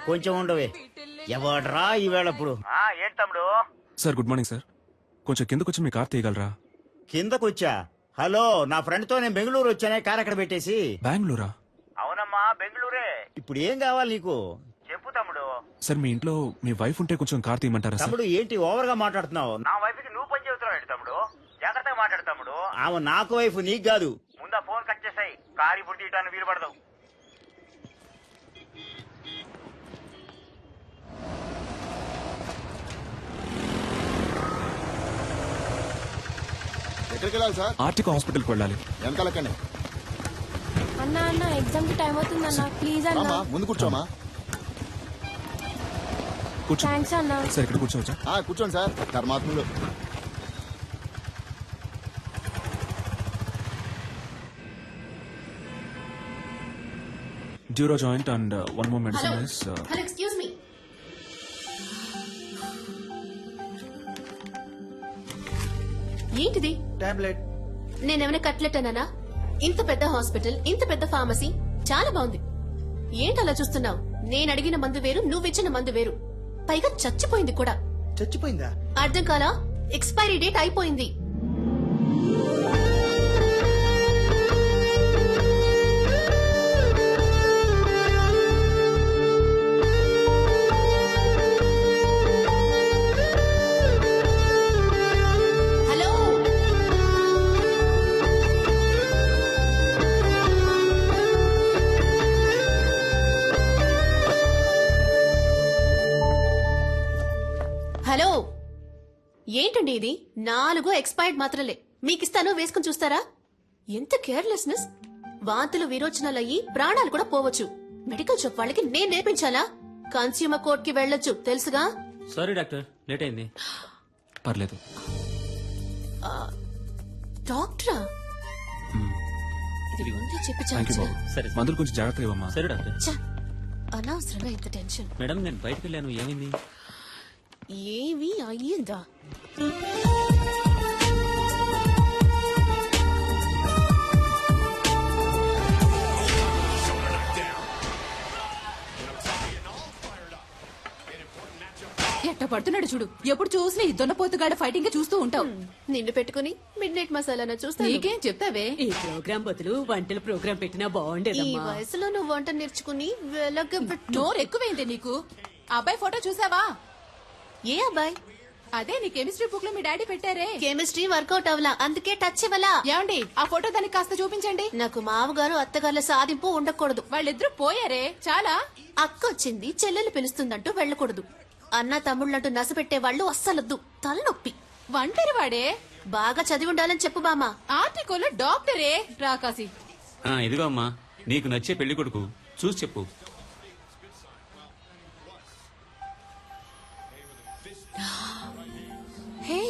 కొంచెం ఉండవే. ఎవడ్రా ఈవేళప్పుడు? ఏంటి తమ్ముడు? Sir good morning sir. కొంచెం కిందకు వచ్చి మీ కార్ తీయగలరా? కిందకొచ్చా? హలో, నా ఫ్రెండ్ తో నేను బెంగళూరు వచ్చానే, కార్ అక్కడ పెట్టేసి. బెంగళూరా? అవునమ్మా, బెంగళూరే. ఇప్పుడు ఏం కావాలి నీకు? చెప్పు తమ్ముడు. సార్ మీ ఇంట్లో మీ వైఫ్ ఉంటే కొంచెం కార్ తీయమంటారా సార్? తమ్ముడు ఏంటి ఓవర్ గా మాట్లాడుతున్నావు? నా వైఫ్ కి నువ్వు పని చెబుతున్నావు తమ్ముడు. జాగ్రత్తగా మాట్లాడు తమ్ముడు. ఆమె నాకు వైఫ్, నీకు కాదు. ముందా ఫోన్ కట్ చేసాయి. కారు ఇప్పుడు తీయటానికి వీలు పడదు. ఎక్కడికి వెళ్ళాలి సార్? ఆర్టిక్ హాస్పిటల్కి వెళ్ళాలి. ఎంత లెక్కనే? అన్నా అన్న ఎగ్జామ్ కి టైం అవుతుంది అన్న, ప్లీజ్ అన్న. ముందు కూర్చోమా. కూర్చో. థ్యాంక్స్ అన్న. సార్ ఇక్కడ కూర్చోవచ్చా? కూర్చోండి సార్. ధర్మాత్ములు. డ్యూరో joint and one more medicine is hello, excuse me. ఏంటిది? టాబ్లెట్. నేనేమైనా కట్లెట్ అన్నానా? ఇంత పెద్ద హాస్పిటల్, ఇంత పెద్ద ఫార్మసీ, చాలా బాగుంది. ఏంటి అలా చూస్తున్నావు? నేను అడిగిన మందు వేరు, నువ్విచ్చిన మందు వేరు. పైగా చచ్చిపోయింది కూడా. చచ్చిపోయిందా? అర్థం కాలా? ఎక్స్పైరీ డేట్ అయిపోయింది. హలో, హలో, ఏంటండి ఇది? 4 ఎక్స్పైర్డ్ మాత్రలే మీకిస్తాను, వేసుకుని చూస్తారా? ఎంత కేర్లెస్నెస్! వాంతులు విరోచనాలు అయ్యి ప్రాణాలు కూడా పోవచ్చు. మెడికల్ షాప్ వాళ్ళకి నేను నేర్పించాలా? కన్స్యూమర్ కోర్ట్ కి వెళ్ళొచ్చు, తెలుసుగా? సారీ డాక్టర్, లేట్ అయింది. పర్లేదు. డాక్టరా? ఇది ముందే చెప్పి థ్యాంక్ యూ చాలు. బాబు. సరే మందులు కొంచెం జాగ్రత్తగా ఇవ్వమ్మా. సరే డాక్టర్. ఛ, అనవసరంగా ఇంత టెన్షన్. మేడం నేను బయటకు వెళ్ళాను, ఏమైంది? ఏవి అయ్యిందా? ఎట్ట పడుతున్నాడు చూడు. ఎప్పుడు చూసినా ఈ దొన్నపోతుగాడ ఫైటింగ్ చూస్తూ ఉంటావు. నిన్ను పెట్టుకుని మిడ్ నైట్ మసాలా చూస్తా. నీకేం చెప్తావే? ఈ ప్రోగ్రాం బదులు వంటల ప్రోగ్రాం పెట్టినా ఈ బాగుండేదమ్మా. వయసులో నువ్వు వంట నేర్చుకుని వెలగబెట్టు. నోరు ఎక్కువైంది నీకు. అబ్బాయి ఫోటో చూసావా? ఏ అబ్బాయి? అదే నీ కెమిస్ట్రీ బుక్ లో మీ డాడీ పెట్టారే. కెమిస్ట్రీ వర్కౌట్ అవలా, అందుకే టచ్ ఇవ్వలా. ఏమండి ఆ ఫోటో దానికి కాస్త చూపించండి. నాకు మామగారు అత్తగారుల సాధింపు ఉండకూడదు. వాళ్ళిద్దరూ పోయారే, చాలా. అక్క వచ్చింది, చెల్లెలు పిలుస్తుందంటూ వెళ్ళకూడదు. అన్న తమ్ముళ్ళంటూ నసపెట్టే వాళ్ళు అస్సలొద్దు, తలనొప్పి. ఒంటరి వాడే. బాగా చదివి ఉండాలని చెప్పు బామా. ఆర్టికల్ డాక్టరే రాకాసి. ఇదిగో అమ్మా, నీకు నచ్చే పెళ్లి కొడుకు, చూసి చెప్పు. హే,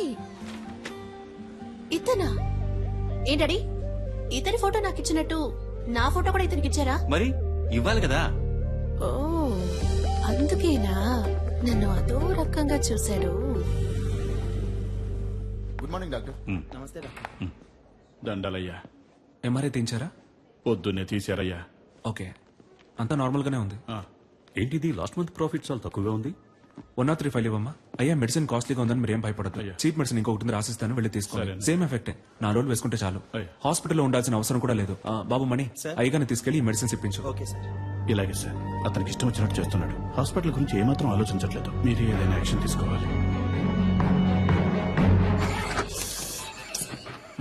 ఇతనా? ఏంటడి ఇతని ఫోటో నాకు ఇచ్చినట్టు నా ఫోటో కూడా ఇతనికి ఇచ్చారా? మరి ఇవ్వాలి కదా. ఓ, అందుకేనా నన్ను అదో రకంగా చూశాడు. Good morning doctor. నమస్తే డాక్టర్. దండలయ్యా. ఎంఆర్ఐ తీయించారా? పొద్దున్నే తీశారయ్యా. ఓకే, అంతా నార్మల్ గానే ఉంది. ఏంటిది లాస్ట్ మంత్ ప్రాఫిట్ చాలా తక్కువగా ఉంది. 103 ఫైల్ ఇవ్వమ్మా. అయ్యా మెడిసిన్ కాస్ట్లీగా ఉందని మీరు ఏం భయపడదు. అయ్యా. చీప్ మెడిసిన్ ఇంకొకటి ఉంది, రాసిస్తాను, వెళ్ళి తీసుకోండి. సరే. సేమ్ ఎఫెక్టే, 4 రోజులు వేసుకుంటే చాలు. అయ్యా. హాస్పిటల్లో ఉండాల్సిన అవసరం కూడా లేదు. బాబు మణి, అయ్యగానే తీసుకెళ్లి ఈ మెడిసిన్స్ ఇప్పించు. Okay sir. ఇలాగే సార్, అతనికి ఇష్టం వచ్చినట్టు చేస్తున్నాడు. హాస్పిటల్ గురించి ఏమాత్రం ఆలోచించట్లేదు. మీరు ఏదైనా యాక్షన్ తీసుకోవాలి.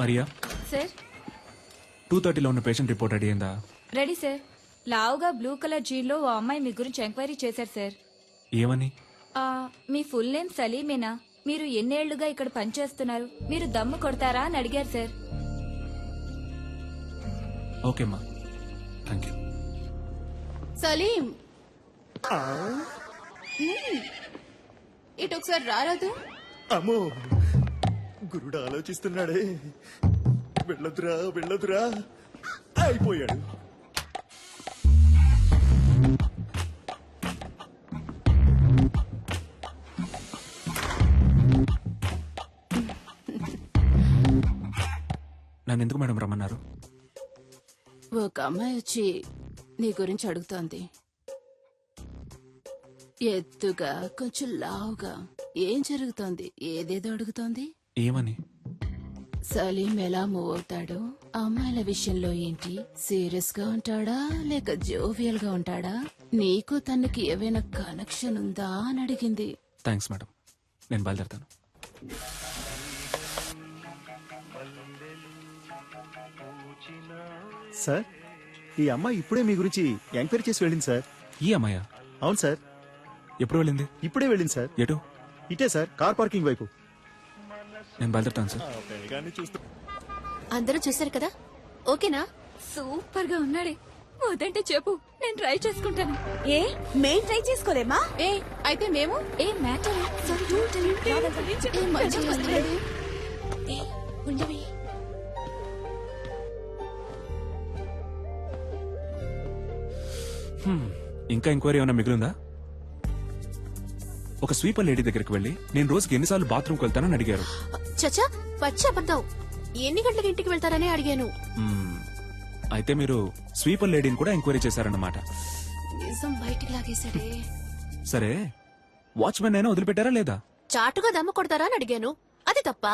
మరియా, సార్ 2:30లో ఉన్న పేషెంట్ రిపోర్ట్ రెడీ అయిందా? Ready sir. లావుగా బ్లూ కలర్ జీన్లో ఓ అమ్మాయి మీ గురించి ఎంక్వైరీ చేశారు సార్. ఏమని? మీ ఫుల్ నేమ్ సలీమేనా? మీరు ఎన్నేళ్లుగా ఇక్కడ పనిచేస్తున్నారు? మీరు దమ్ము కొడతారా అని అడిగారు సార్. ఓకేమ్మా, థ్యాంక్ యూ. సలీం, ఇటు ఒకసారి రారాదు. అమ్మో, గురుడు ఆలోచిస్తున్నాడే. వెళ్ళదురా వెళ్ళదురా, అయిపోయాడు. నన్ను ఎందుకు మేడం రమ్మన్నారు? ఒక అమ్మాయి వచ్చి నీ గురించి అడుగుతోంది. ఎత్తుగా కొంచెం లావుగా ఏం జరుగుతోంది? ఏదేదో అడుగుతోంది. ఏమని? సలీం ఎలా మూవ్ అవుతాడు? అమ్మాయిల విషయంలో ఏంటి? సీరియస్ గా ఉంటాడా లేక జోవియల్ గా ఉంటాడా? నీకు తనకి ఏవైనా కనెక్షన్ ఉందా అని అడిగింది. థ్యాంక్స్ మేడం, నేను బయలుదేరుతాను. సార్, ఈ అమ్మాయి ఇప్పుడే మీ గురించి ఎంక్వైరీ చేసి వెళ్ళింది సార్. ఈ అమ్మాయ అవును సార్, ఎప్పుడు వెళ్ళింది? ఇప్పుడే వెళ్ళింది సార్. ఎటు? ఇటే సార్, కార్ పార్కింగ్ వైపు. నేను బయలుదేరుతాను సార్. అందరూ చూశారు కదా, ఓకేనా? సూపర్ గా ఉన్నాడే. వద్దంటే చెప్పు, నేను ట్రై చేసుకుంటాను. ఏ మేం ట్రై చేసుకోలేమా? ఏ అయితే మేము ఏ మ్యాటర్ ఉండవి. ఇంకా ఎంక్వైరీ ఏమైనా మిగిలిందా? ఒక స్వీపర్ లేడీ దగ్గరికి వెళ్ళి నేను రోజుకి ఎన్నిసార్లు బాత్రూమ్కి వెళ్తానని అడిగారు. చచ్చా, పచ్చి అబద్ధం. ఎన్ని గంటలకు ఇంటికి వెళ్తారని అడిగాను. అయితే మీరు స్వీపర్ లేడీని కూడా ఎంక్వైరీ చేశారన్నమాట. నిజం బయటికి లాగేశాడే. సరే, వాచ్మెన్ అయినా వదిలిపెట్టారా లేదా? చాటుగా దమ్ము కొడతారా అని అడిగాను. అది తప్ప?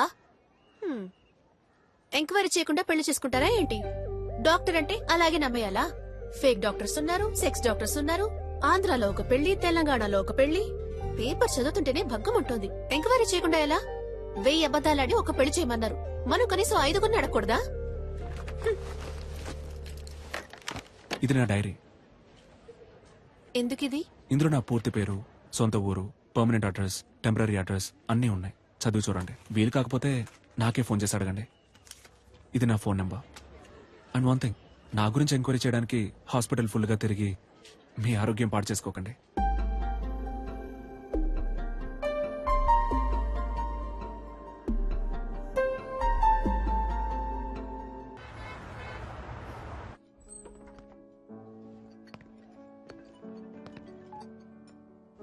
ఎంక్వైరీ చేయకుండా పెళ్లి చేసుకుంటారా ఏంటి? డాక్టర్ అంటే అలాగే నమ్మేయాలా? ఫేక్ డాక్టర్స్ ఉన్నారు, సెక్స్ డాక్టర్స్ ఉన్నారు. ఆంధ్రాలో ఒక పెళ్లి, తెలంగాణలో ఒక పెళ్లి. పేపర్ చదువుతుంటేనే భగ్గం ఉంటుంది. ఎంక్వైరీ చేయకుండా ఎలా? 1000 అబద్దాలాడి ఒక పెళ్లి చేయమన్నారు. మనం కనీసం 5 అడగకూడదా? ఇది నా డైరీ. ఎందుకిది? ఇందులో నా పూర్తి పేరు, సొంత ఊరు, పర్మనెంట్ అడ్రస్, టెంపరీ అడ్రస్ అన్నీ ఉన్నాయి. చదివి చూడండి. వీలు కాకపోతే నాకే ఫోన్ చేసి అడగండి. ఇది నా phone number. And one thing, నా గురించి ఎంక్వైరీ చేయడానికి హాస్పిటల్ ఫుల్గా తిరిగి మీ ఆరోగ్యం పాడు చేసుకోకండి.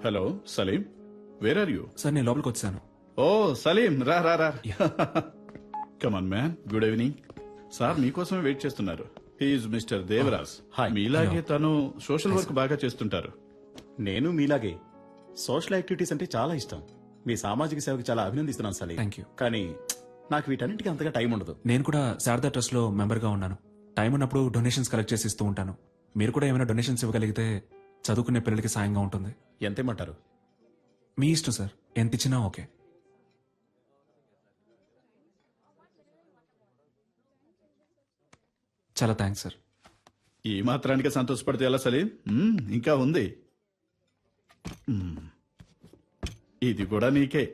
Hello Salim, where are you? Sir, నేను లోపలికి వచ్చాను. ఓ సలీం, రా రా రా. Come on man, good evening. Sir మీకోసమే వెయిట్ చేస్తున్నారు. He is mister Devaraj. మీలాగే తను సోషల్ వర్క్ బాగా చేస్తుంటారు. నేను మీలాగే సోషల్ యాక్టివిటీస్ అంటే చాలా ఇష్టం. మీ సామాజిక సేవకి చాలా అభినందిస్తున్నాను సలీం. Thank you. కానీ నాకు వీటన్నిటికీ అంతగా టైం ఉండదు. నేను కూడా శారదా ట్రస్ట్ లో మెంబర్ గా ఉన్నాను. టైం ఉన్నప్పుడు డొనేషన్స్ కలెక్ట్ చేసి ఇస్తూ ఉంటాను. మీరు కూడా ఏమైనా డొనేషన్స్ ఇవ్వగలిగితే చదువుకునే పిల్లలకి సాయంగా ఉంటుంది. ఎంతేమంటారు? మీ ఇష్టం సార్, ఎంత ఇచ్చినా ఓకే. చాలా థ్యాంక్స్ సార్. ఈ మాత్రానికి సంతోషపడితే ఎలా సలీం? ఇంకా ఉంది. ఇది కూడా నీకే.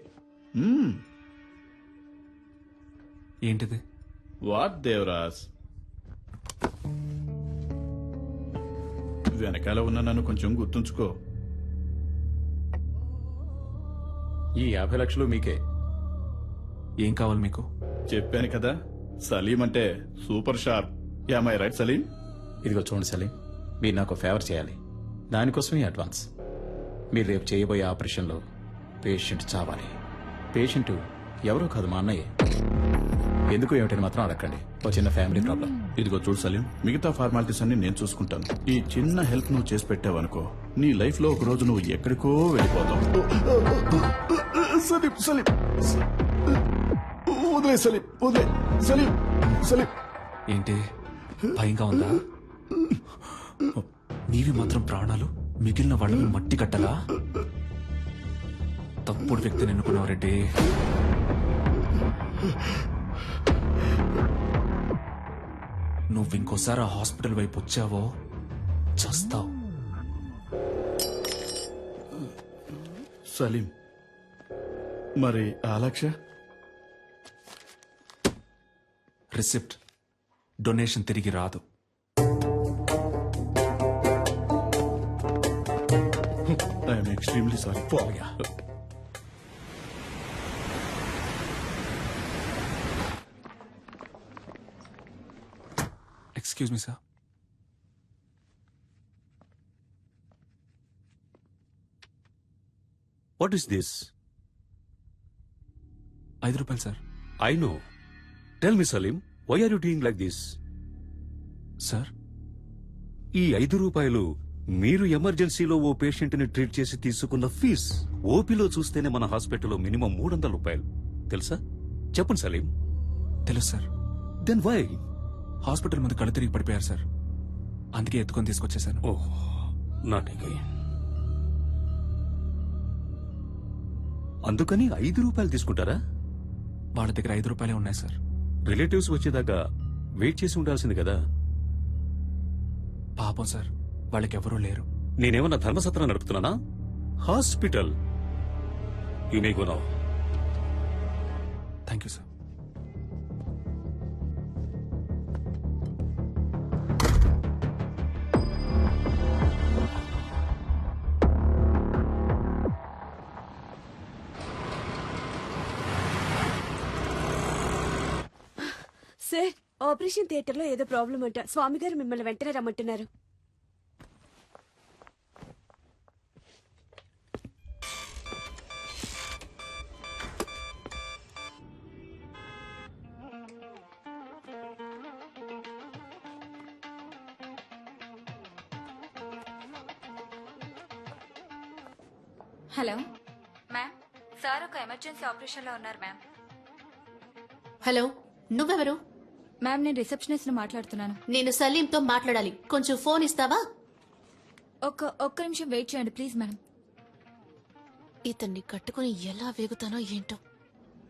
ఏంటిది? వాట్ దేవరాజ్? వెనకాల ఉన్న నన్ను కొంచెం గుర్తుంచుకో. ఈ 50 లక్షలు మీకే. ఏం కావాలి మీకు? చెప్పాను కదా, సలీం అంటే super sharp. Am I right Salim? ఇదిగో చూడండి సలీం, మీరు నాకు ఫేవర్ చేయాలి. దానికోసమే అడ్వాన్స్. మీరు రేపు చేయబోయే ఆపరేషన్లో పేషెంట్ చావాలి. పేషెంట్ ఎవరో కాదు, మా అన్నయ్య. ఎందుకు ఏమిటని మాత్రం అడగండి. ఒక చిన్న ఫ్యామిలీ ప్రాబ్లం. ఇదిగో చూడు సలీం, మిగతా ఫార్మాలిటీస్ అన్ని నేను చూసుకుంటాను. ఈ చిన్న హెల్ప్ నువ్వు చేసి పెట్టావనుకో, నీ లైఫ్ లో ఒక రోజు నువ్వు ఎక్కడికో వెళ్ళిపోతావు. సలీం సలీం వదిలే సలీం, వదిలే సలీం. సలీం ఏంటి భయంగా ఉందా? నీవి మాత్రం ప్రాణాలు, మిగిలిన వాళ్ళని మట్టి కట్టలా? తప్పుడు వ్యక్తిని ఎన్నుకున్నావు రెడ్డి. నువ్వు ఇంకోసారి ఆ హాస్పిటల్ వైపు వచ్చావో చస్తావు. సలీం, మరి ఆ లక్ష? రిసిప్ట్, డొనేషన్ తిరిగి రాదు. I'm extremely sorry. Excuse me sir. What is this? 5 రూపాయలు sir. I know. Tell me, Salim, why are you doing like this? Sir, ఈ 5 రూపాయలు మీరు ఎమర్జెన్సీలో ఓ పేషెంట్ ని ట్రీట్ చేసి తీసుకున్న ఫీజ్ ఓపీలో చూస్తేనే మన హాస్పిటల్లో మినిమం 300 రూపాయలు తెలుసా? చెప్పండి సలీం. తెలుసు సార్. Then why? హాస్పిటల్ ముందు కళ్ళు తిరిగి పడిపోయారు సార్. అందుకే ఎత్తుకొని తీసుకొచ్చేసాను. ఓహ్, నాట్ అగైన్. అందుకని 5 రూపాయలు తీసుకుంటారా? వాళ్ళ దగ్గర 5 రూపాయలే ఉన్నాయి సార్. రిలేటివ్స్ వచ్చేదాకా వెయిట్ చేసి ఉండాల్సింది కదా. పాపం సార్, వాళ్ళకెవరూ లేరు. నేనేమన్నా ధర్మసత్రం నడుపుతున్నానా? Hospital. You may go now. Thank you sir. Sir, operation theatre లో ఏదో ప్రాబ్లం అంట. స్వామి గారు మిమ్మల్ని వెంటనే రమ్మంటున్నారు. హలో మ్యామ్, సార్ ఒక ఎమర్జెన్సీ ఆపరేషన్ లో ఉన్నారు మ్యామ్. హలో, నువ్వెవరు? మ్యామ్, నేను రిసెప్షనిస్ట్ మాట్లాడుతున్నాను. నేను సలీంతో మాట్లాడాలి. కొంచెం ఫోన్ ఇస్తావా? ఒక్క నిమిషం వెయిట్ చేయండి ప్లీజ్ మ్యామ్. ఇతన్ని కట్టుకుని ఎలా వేగుతానో ఏంటో.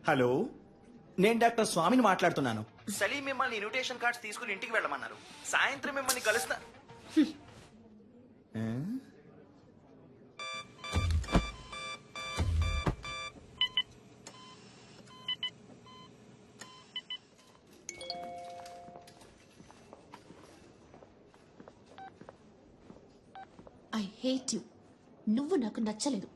హలో, నేను డాక్టర్ స్వామిని మాట్లాడుతున్నాను. సలీం మిమ్మల్ని ఇన్విటేషన్ కార్డ్స్ తీసుకుని ఇంటికి వెళ్ళమన్నారు. సాయంత్రం మిమ్మల్ని కలుస్తా. I hate you. నువ్వు నాకు నచ్చలేదు.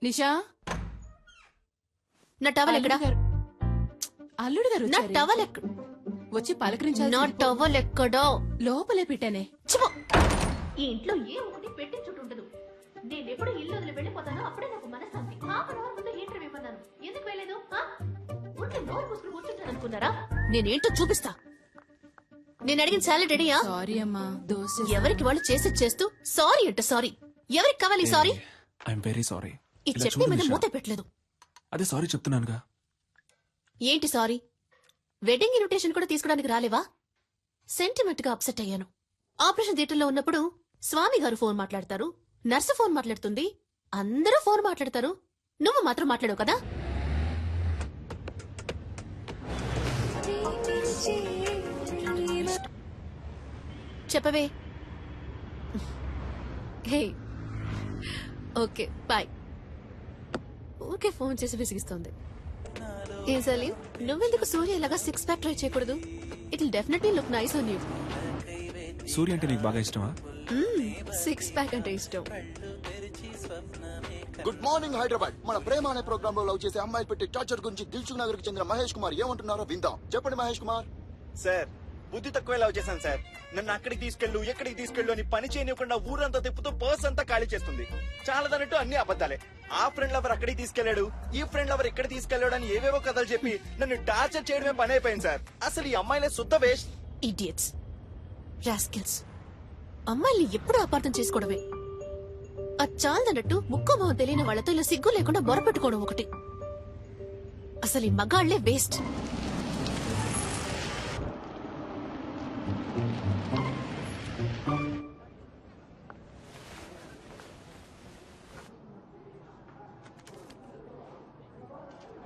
నిషా, నా టవల్ ఎక్కడా? అల్లుడు గారు నా వచ్చారే. టవల్ ఎక్కడ? వచ్చి పలకరించాలి. నా టవల్ ఎక్కడో? లోపలే పెట్టానే. ఈ ఇంట్లో ఏ ఒకటి పెట్టి చుట్టుండదు. నేను ఎప్పుడు ఇల్లు వదిలి వెళ్ళిపోతానో అప్పుడే నాకు మనశ్శాంతి. హాఫ్ అన్ అవర్ ముందు హీటర్ ఇవ్వమన్నాను. ఎందుకు వెళ్ళలేదు? ఉంటే నోరు మూసుకుని కూర్చుంటాను అనుకున్నారా? నేనేంటో చూపిస్తా. నేను అడిగిన సాలరీ రెడీయా? సారీ అమ్మా, దోశ. ఎవరికి వాళ్ళు చేసి చేస్తూ సారీ అంట సారీ. ఎవరికి కావాలి సారీ? I'm very sorry. ఈ చట్నీ మీద మూత పెట్టలేదు. అదే సారీ చెప్తున్నానుగా. ఏంటి సారీ? వెడ్డింగ్ ఇన్విటేషన్ కూడా తీసుకోవడానికి రాలేవా? సెంటిమెంట్ గా అప్సెట్ అయ్యాను. ఆపరేషన్ థియేటర్ లో ఉన్నప్పుడు స్వామి గారు ఫోన్ మాట్లాడతారు, నర్సు ఫోన్ మాట్లాడుతుంది, అందరూ ఫోన్ మాట్లాడతారు. నువ్వు మాత్రం మాట్లాడవు కదా? చెప్పవే. Hey, okay bye. ఊరికే ఫోన్ చేసి విసిగిస్తోంది. ఏం సలీం, నువ్వెందుకు సూర్య ఇలాగా 6 ప్యాక్ ట్రై చేయకూడదు? It will definitely look nice on you. Surya అంటే నీకు బాగా ఇష్టమా? 6 ప్యాక్ అంటే ఇష్టం. Good morning Hyderabad. మన ప్రేమ అనే ప్రోగ్రామ్ లో లవ్ చేసే అమ్మాయిలు పెట్టి టార్చర్ గురించి దిల్సుఖ్ నగర్ కి చెందిన మహేష్ కుమార్ ఏమంటున్నారో విందాం. చెప్పండి మహేష్ కుమార్. సార్, బుద్ధి తక్కువ లవ్ చేశాను సార్. నన్ను అక్కడికి తీసుకెళ్ళు, ఎక్కడికి తీసుకెళ్ళు అని పని చేయనివ్వకుండా ఊరంతా తిప్పుతూ పర్స్ అంతా ఖాళీ చేస్తుంది. చాలదన్నట్టు అన్ని అబద్ధాలే. ఆ ఫ్రెండ్ లవర్ అక్కడికి తీసుకెళ్లాడు, ఈ ఫ్రెండ్ లవర్ ఇక్కడ తీసుకెళ్లాడు అని ఏవేవో కథలు చెప్పి నన్ను టార్చర్ చేయడమే పని అయిపోయింది సార్. అసలు ఈ అమ్మాయిలే శుద్ధ వేస్ట్. Idiots, rascals. అమ్మాయిల్ని ఎప్పుడు అపార్థం చేసుకోవడమే. అది చాలదన్నట్టు ముక్కు మొహం తెలియని వాళ్ళతో ఇలా సిగ్గు లేకుండా బొరపెట్టుకోవడం ఒకటి. అసలు ఈ మగాళ్లే waste.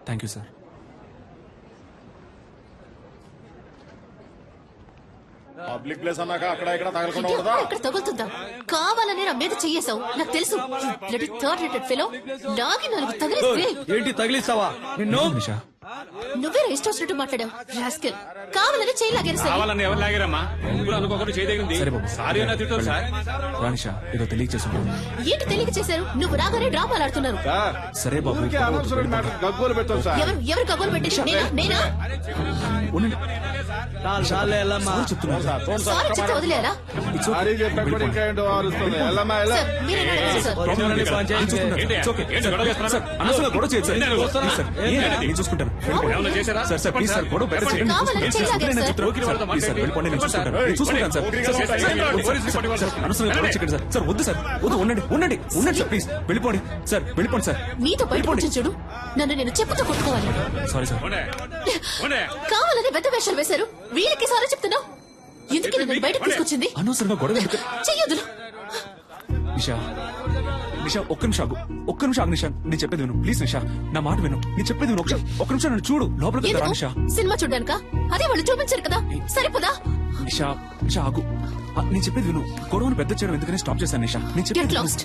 Thank you sir. Public place అన్నాక అక్కడ ఇక్కడ తగలకుండా ఉండదా? ఇక్కడ తగులుతుందా? కావాలనే నా మీద చెయ్యేశావు. నాకు తెలుసు. థర్డ్ రేటెడ్ ఫెలో లాగి 4 తగిలిస్తే ఏంటి తగిలిస్తావా? నిషా, నువ్వే ఇష్టం వచ్చినట్టు మాట్లాడావు. రాస్కెల్. కావాలని చేయి లాగారు సలీం. కావాలని ఎవరు లాగారమ్మా ముగ్గురు అనుకోకుండా చేయదగింది సరే బాబు. సారీ అన్న తిట్టారు సార్ రానిషా ఏదో తెలియక చేస్తున్నాను. ఏంటి తెలియక చేశారు? నువ్వు రాగానే డ్రామాలు ఆడుతున్నారు. సరే బాబు గగ్గోలు పెట్టాం సార్ ఎవరు కబోలు పెట్టింది? నేనా? ఉండండి. సారీ చెప్తున్నాను. సారీ చెప్తే వదిలేరా? It's okay. వెళ్ళిపోండి. సార్, మీరేనా అడగాలి సార్? నేను చూసుకుంటాను. It's okay. సార్, అనవసరంగా గొడవ చేయొద్దు సార్. Please సార్, నేను చూసుకుంటాను. ఏమన్నా చేశారా? సార్ సార్ ప్లీజ్ సార్ గొడవ పెట్ట చేయండి. కావాలని నేను చేయలాగారు సార్. చూసుకుంటాను. ప్లీజ్ సార్ వెళ్ళిపోండి, నేను చూసుకుంటాను. నేను చూసుకుంటాను సార్. అనవసరంగా గొడవ చేయకండి సార్. సార్ వద్దు సార్, వద్దు, ఉండండి ఉండండి ఉండండి సార్, ప్లీజ్ వెళ్ళిపోండి సార్, వెళ్ళిపోండి సార్. నీతో బయట కూర్చొని చూడు. నన్ను నేను చెప్పుతో కొట్టుకోవాలి. Sorry sir. కావాలని పెద్ద వేషాలు వేశారు. వీళ్ళకి సారీ చెప్తున్నావు. ఎందుకు నన్ను బయటకు తీసుకొచ్చింది? అనవసరంగా గొడవ ఎందుకు? చెయ్యొద్దులు. నిషా నిషా ఒక్క నిమిషం ఆగు, ఒక్క నిమిషం ఆగు నిషా, నేను చెప్పేది విను ప్లీజ్. నిషా నా మాట విను, నేను చెప్పేది విను. ఒక్క నిమిషం నన్ను చూడు, లోపలికి వెళ్తారా ఎందుకు? నిషా? సినిమా చూడ్డానికా? అదే వాళ్ళు చూపించారు కదా, సరిపోదా? నిషా నిషా ఆగు, నేను చెప్పేది విను. గొడవను పెద్ద చేయడం ఎందుకని స్టాప్ చేశాను నిషా, నేను చెప్పేది Get విను. lost.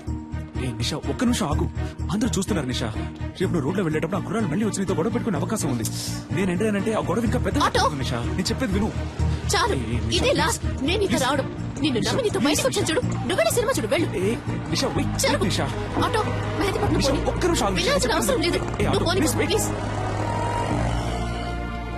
ఏ నిషా ఒక్క నిమిషం ఆగు, అందరూ చూస్తున్నారు నిషా. రేపు నువ్వు రోడ్లో వెళ్ళేటప్పుడు ఆ గుర్రాలు మళ్ళీ వచ్చి నీతో గొడవ పెట్టుకునే అవకాశం ఉంది. నేను ఎంటానంటే ఆ గొడవ ఇంకా పెద్ద ఆటో. నిషా, నేను చెప్పేది విను. చాలు, ఇదే లాస్ట్. నేను నీతో రావడం. నిన్ను నమ్మి నీతో బయటకు వచ్చాను చూడు. నువ్వే సినిమా చూడు, వెళ్ళు. ఏ నిషా wait, జరుగు. నిషా ఆటో మెహదీపట్నం నిషా పోనీ. ఒక్క నిమిషం ఆగు నిషా, వెళ్ళాల్సిన అవసరం లేదు. ఏ, ఆటో, నువ్వు పోనీ please, wait. ప్లీజ్.